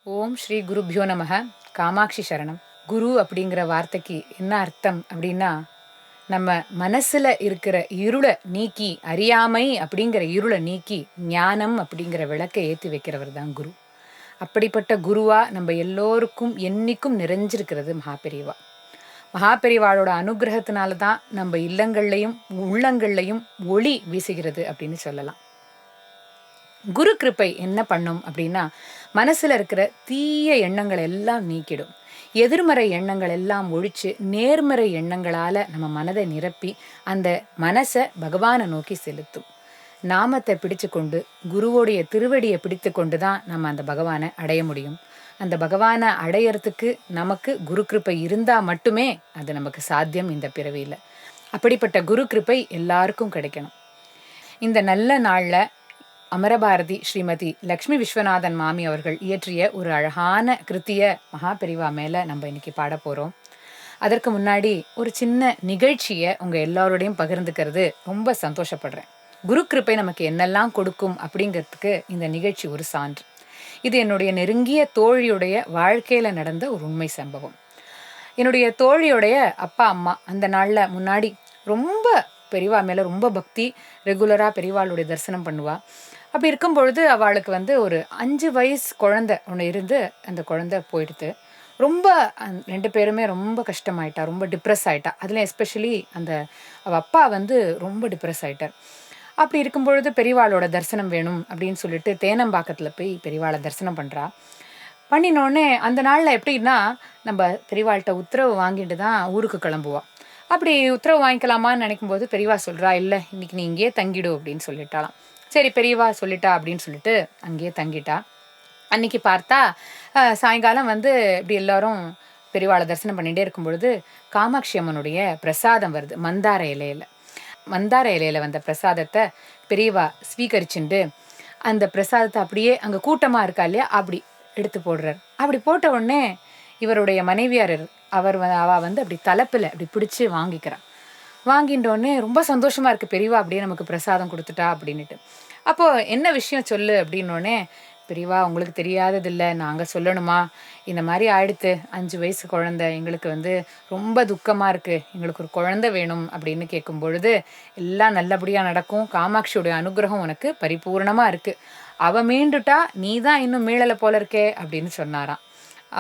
ஓம் ஸ்ரீ குருப்யோ நமக. காமாட்சி சரணம். குரு அப்படிங்கிற வார்த்தைக்கு என்ன அர்த்தம் அப்படின்னா, நம்ம மனசுல இருக்கிற இருளை நீக்கி, அறியாமை அப்படிங்கிற இருளை நீக்கி ஞானம் அப்படிங்கிற விளக்கை ஏற்றி வைக்கிறவர் தான் குரு. அப்படிப்பட்ட குருவா நம்ம எல்லோருக்கும் என்னைக்கும் நிறைஞ்சிருக்கிறது மகாபெரிவா. மகாபெரிவாளோட அனுகிரகத்தினால தான் நம்ம இல்லங்கள்லையும் உள்ளங்கள்லையும் ஒளி வீசுகிறது அப்படின்னு சொல்லலாம். குரு கிருப்பை என்ன பண்ணும் அப்படின்னா, மனசுல இருக்கிற தீய எண்ணங்களை எல்லாம் நீக்கிடும். எதிர்மறை எண்ணங்கள் எல்லாம் ஒழிச்சு நேர்மறை எண்ணங்களால நம்ம மனதை நிரப்பி அந்த மனசை பகவானை நோக்கி செலுத்தும். நாமத்தை பிடிச்சு கொண்டு, குருவோடைய திருவடியை பிடித்து கொண்டு தான் நம்ம அந்த பகவானை அடைய முடியும். அந்த பகவானை அடையறதுக்கு நமக்கு குரு கிருப்பை இருந்தா மட்டுமே அது நமக்கு சாத்தியம் இந்த பிறவியில. அப்படிப்பட்ட குரு கிருப்பை எல்லாருக்கும் கிடைக்கணும். இந்த நல்ல நாள்ல அமரபாரதி ஸ்ரீமதி லக்ஷ்மி விஸ்வநாதன் மாமி அவர்கள் இயற்றிய ஒரு அழகான கிருத்திய மகாபெரிவா மேல நம்ம இன்னைக்கு பாட போறோம். அதற்கு முன்னாடி ஒரு சின்ன நிகழ்ச்சியை உங்க எல்லாரோடையும் பகிர்ந்துக்கிறது ரொம்ப சந்தோஷப்படுறேன். குரு கிருப்பை நமக்கு என்னெல்லாம் கொடுக்கும் அப்படிங்கிறதுக்கு இந்த நிகழ்ச்சி ஒரு சான்று. இது என்னுடைய நெருங்கிய தோழியுடைய வாழ்க்கையில நடந்த ஒரு உண்மை சம்பவம். என்னுடைய தோழியுடைய அப்பா அம்மா அந்த நாள்ல முன்னாடி ரொம்ப பெரியவா மேல ரொம்ப பக்தி, ரெகுலரா பெரியவாளுடைய தரிசனம் பண்ணுவா. அப்படி இருக்கும் பொழுது அவளுக்கு ஒரு 5 வயசு குழந்தை ஒன்று இருந்து அந்த குழந்தை போயிடுது. ரொம்ப 2 பேருமே ரொம்ப கஷ்டமாயிட்டா, ரொம்ப டிப்ரெஸ் ஆயிட்டா. அதில் எஸ்பெஷலி அவள் அப்பா ரொம்ப டிப்ரெஸ் ஆயிட்டார். அப்படி இருக்கும் பொழுது பெரியவாளோட தரிசனம் வேணும் அப்படின்னு சொல்லிட்டு தேனம்பாக்கத்தில் போய் பெரியவாளை தரிசனம் பண்ணுறா. பண்ணினோடனே அந்த நாளில் எப்படின்னா, நம்ம பெரியவாள்கிட்ட உத்தரவு வாங்கிட்டு தான் ஊருக்கு கிளம்புவா. அப்படி உத்தரவு வாங்கிக்கலாமான்னு நினைக்கும்போது பெரியவா சொல்கிறா, இல்லை இன்னைக்கு நீ இங்கேயே தங்கிடு அப்படின்னு சொல்லிட்டாலாம். சரி பெரியவா சொல்லிட்டா அப்படின்னு சொல்லிட்டு அங்கேயே தங்கிட்டா. அன்னைக்கு பார்த்தா சாயங்காலம் இப்படி எல்லாரும் பெரியவாளை தரிசனம் பண்ணிகிட்டே இருக்கும் பொழுது காமாட்சி அம்மனுடைய பிரசாதம் வருது மந்தார இலையில. மந்தார இலையில வந்த பிரசாதத்தை பெரியவா ஸ்வீகரிச்சுண்டு அந்த பிரசாதத்தை அப்படியே அங்கே கூட்டமாக இருக்கா இல்லையா அப்படி எடுத்து போடுறார். அப்படி போட்ட உடனே இவருடைய மனைவியார் அவ அப்படி தலைப்பில் அப்படி பிடிச்சி வாங்கிக்கிறான். வாங்கின்றோடனே ரொம்ப சந்தோஷமா இருக்கு, பெரியவா அப்படியே நமக்கு பிரசாதம் கொடுத்துட்டா அப்படின்னுட்டு. அப்போ என்ன விஷயம் சொல்லு அப்படின்னோடனே, பெரியவா உங்களுக்கு தெரியாததில்லை, நாங்கள் சொல்லணுமா, இந்த மாதிரி ஆயிடுத்து, 5 வயசு குழந்தை, எங்களுக்கு ரொம்ப துக்கமாக இருக்குது, எங்களுக்கு ஒரு குழந்தை வேணும் அப்படின்னு கேட்கும் பொழுது, எல்லாம் நல்லபடியாக நடக்கும், காமாட்சியோடைய அனுகிரகம் உனக்கு பரிபூர்ணமாக இருக்குது, அவள் மீண்டுட்டா நீ தான் இன்னும் மீளலை போல இருக்கே அப்படின்னு சொன்னாராம்.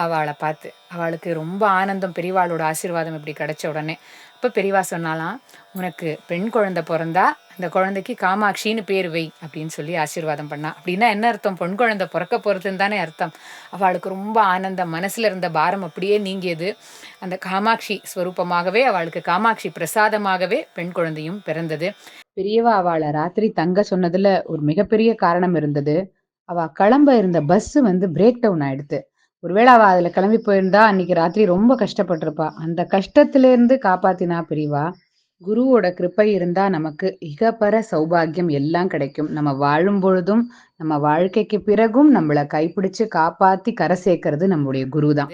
அவளை பார்த்து அவளுக்கு ரொம்ப ஆனந்தம், பெரியவாளோட ஆசீர்வாதம் இப்படி கிடைச்ச உடனே. அப்போ பெரியவா சொன்னாலாம், உனக்கு பெண் குழந்தை பிறந்தா அந்த குழந்தைக்கு காமாட்சின்னு பேர் வை அப்படின்னு சொல்லி ஆசீர்வாதம் பண்ணா. அப்படின்னா என்ன அர்த்தம்? பெண் குழந்தை பிறக்க போகிறதுன்னு தானே அர்த்தம். அவளுக்கு ரொம்ப ஆனந்தம், மனசில் இருந்த பாரம் அப்படியே நீங்கியது. அந்த காமாட்சி ஸ்வரூபமாகவே அவளுக்கு காமாட்சி பிரசாதமாகவே பெண் குழந்தையும் பிறந்தது. பெரியவா அவளை ராத்திரி தங்க சொன்னதுல ஒரு மிகப்பெரிய காரணம் இருந்தது. அவ கிளம்ப இருந்த பஸ் பிரேக் டவுன் ஆயிடுத்து. ஒருவேளை அவ அதுல கிளம்பி போயிருந்தா அன்னைக்கு ராத்திரி ரொம்ப கஷ்டப்பட்டிருப்பா. அந்த கஷ்டத்துல இருந்து காப்பாத்தினா பெரியவா. குருவோட கிருப்பை இருந்தா நமக்கு இகப்பர சௌபாகியம் எல்லாம் கிடைக்கும். நம்ம வாழும் பொழுதும் நம்ம வாழ்க்கைக்கு பிறகும் நம்மளை கைப்பிடிச்சு காப்பாத்தி கரை சேர்க்கறது நம்முடைய குரு தான்.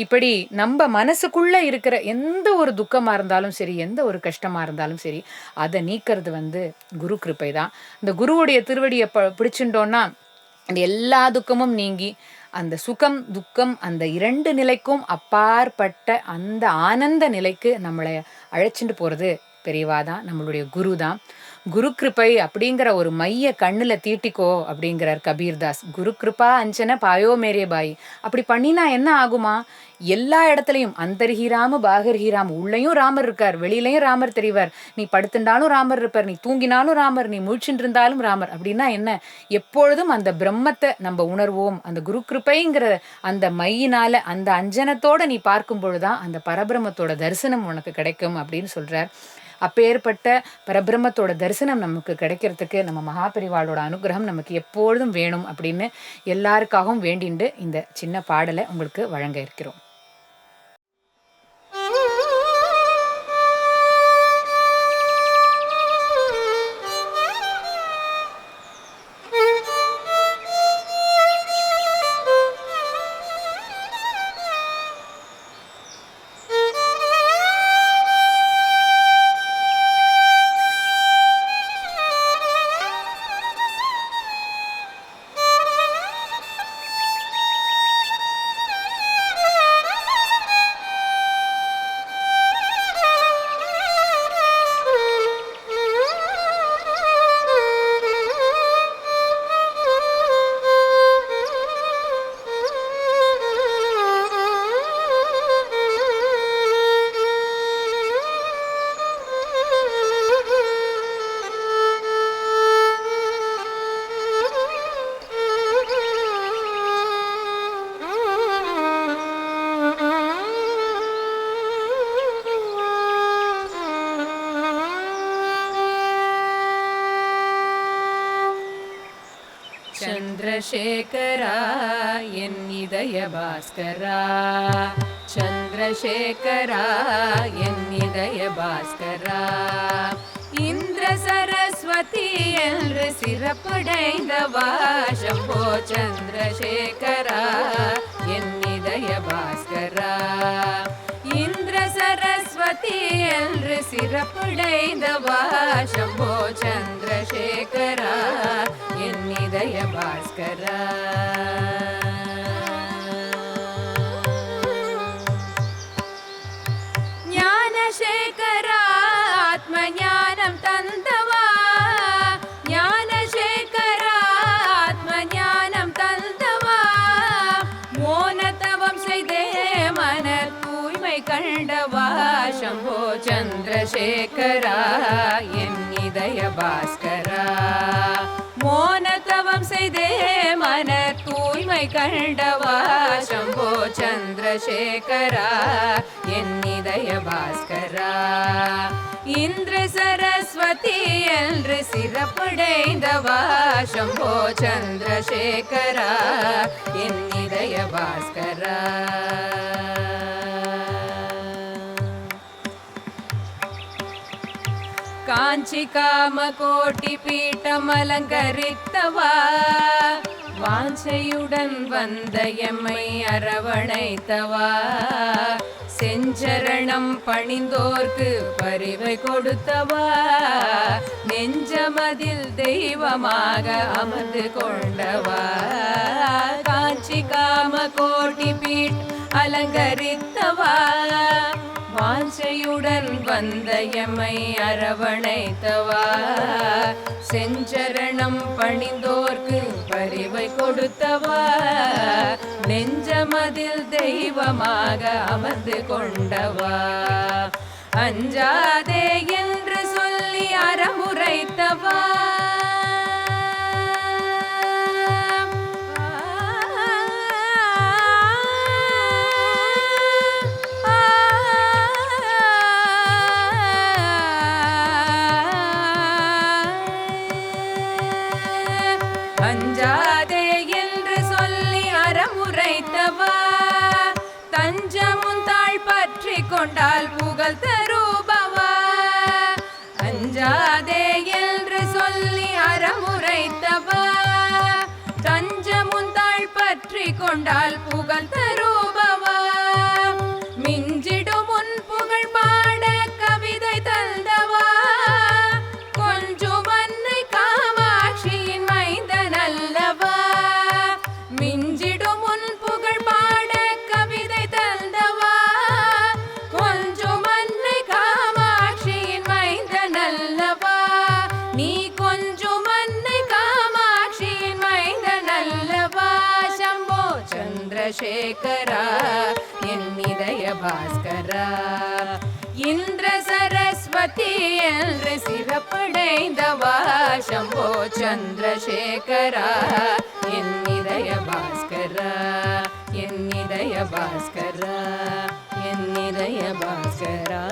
இப்படி நம்ம மனசுக்குள்ள இருக்கிற எந்த ஒரு துக்கமா இருந்தாலும் சரி, எந்த ஒரு கஷ்டமா இருந்தாலும் சரி, அதை நீக்கிறது குரு கிருப்பை தான். இந்த குருவுடைய திருவடியை பிடிச்சுட்டோன்னா அந்த எல்லா துக்கமும் நீங்கி அந்த சுகம் துக்கம் அந்த 2 நிலைக்கும் அப்பாற்பட்ட அந்த ஆனந்த நிலைக்கு நம்மளை அழைச்சிட்டு போறது பெரியவா தான், நம்மளுடைய குரு தான். குரு கிருப்பை அப்படிங்கிற ஒரு மைய கண்ணுல தீட்டிக்கோ அப்படிங்கிறார் கபீர்தாஸ். குரு கிருப்பா அஞ்சன பாயோ மேரே பாய். அப்படி பண்ணினா என்ன ஆகுமா? எல்லா இடத்துலையும் அந்தர்ஹீராம பாகர்ஹீராம், உள்ளேயும் ராமர் இருக்கார், வெளியிலையும் ராமர் தெரிவார். நீ படுத்துண்டாலும் ராமர் இருப்பார், நீ தூங்கினாலும் ராமர், நீ முழிச்சுட்டு இருந்தாலும் ராமர். அப்படின்னா என்ன? எப்பொழுதும் அந்த பிரம்மத்தை நம்ம உணர்வோம். அந்த குரு கிருப்பைங்கிற அந்த மையினால அந்த அஞ்சனத்தோட நீ பார்க்கும் பொழுதுதான் அந்த பரபிரம்மத்தோட தரிசனம் உனக்கு கிடைக்கும் அப்படின்னு சொல்றார். அப்பேற்பட்ட பரபிரம்மத்தோட தரிசனம் நமக்கு கிடைக்கிறதுக்கு நம்ம மகாபெரிவாளோட அனுகிரகம் நமக்கு எப்பொழுதும் வேணும் அப்படின்னு எல்லாருக்காகவும் வேண்டிண்டு இந்த சின்ன பாடலை உங்களுக்கு வழங்க இருக்கிறோம். சந்திரசேகரா என் இதய பாஸ்கரா, சந்திரசேகரா என் இதய பாஸ்கரா. இந்திர சரஸ்வதி என்று சிறப்படைந்தவா சம்போ சந்திரசேகரா என் இதய பாஸ்கரா. இந்திர சரஸ்வதி என்று சிறப்படைந்தவா சம்போ சந்திரசேகரா என் இதய பாஸ்கரா. ஞானசேகரா ஆத்ம ஞானம் தந்தவா, ஞானசேகரா ஆத்ம ஞானம் தந்தவா. மோனதவம் செய்தே மன தூய்மை கண்டவா சம்போ சந்திரசேகரா என் இதய பாஸ்கரா. மோனதவம் செய்தே மன தூய்மை கண்டவா சம்போ சந்திரசேகரா என் இதய பாஸ்கரா. இந்திர சரஸ்வதி என்று சிறப்படைந்தவா சம்போ சந்திரசேகரா என் இதய பாஸ்கரா. காஞ்சி காம கோட்டி பீட்டம் அலங்கரித்தவா, வாஞ்சையுடன் வந்த எம்மை அரவணைத்தவா. செஞ்சரணம் பணிந்தோர்க்கு பரிவை கொடுத்தவா, நெஞ்சமதில் தெய்வமாக அமர்ந்து கொண்டவா. காஞ்சி காம கோட்டி பீட் அலங்கரித்தவா, வாஞ்சையுடன் வந்த எம்மை அரவணைத்தவா. செஞ்சரணம் பணிந்தோர்க்கு பரிவை கொடுத்தவா, நெஞ்சமதில் தெய்வமாக அமர்ந்து கொண்டவா. அஞ்சாதே என்று சொல்லி அறமுரைத்தவா, அஞ்சாதே என்று சொல்லி அறமுரைத்தவா. தஞ்சமுன் தாழ் பற்றி கொண்டால் புகழ் தருபவா. அஞ்சாதே என்று சொல்லி அறமுரைத்தவா, தஞ்சமுன் தாழ் பற்றி கொண்டால் புகழ் தருபவா. மிஞ்சிடும் உன் புகழ் பாட கவிதை தந்தவா, கொஞ்சம் அன்னை காமாட்சியின் மைந்தன் அல்லவா. மிஞ்சிடும் உன் புகழ் பாட கவிதை தந்தவா, கொஞ்சம் அன்னை காமாட்சியின் மைந்தன் அல்லவா. நீ கொஞ்சம் அன்னை காமாட்சியின் மைந்தன் அல்லவா சம்போ சந்திரசேகரா என் இதய பாஸ்கரா. இந்திர சரஸ்வதி என்று சிறப்படைந்தவா சம்போ சந்திரசேகரா என் இதய பாஸ்கரா, என் இதய பாஸ்கரா, என் இதய பாஸ்கரா.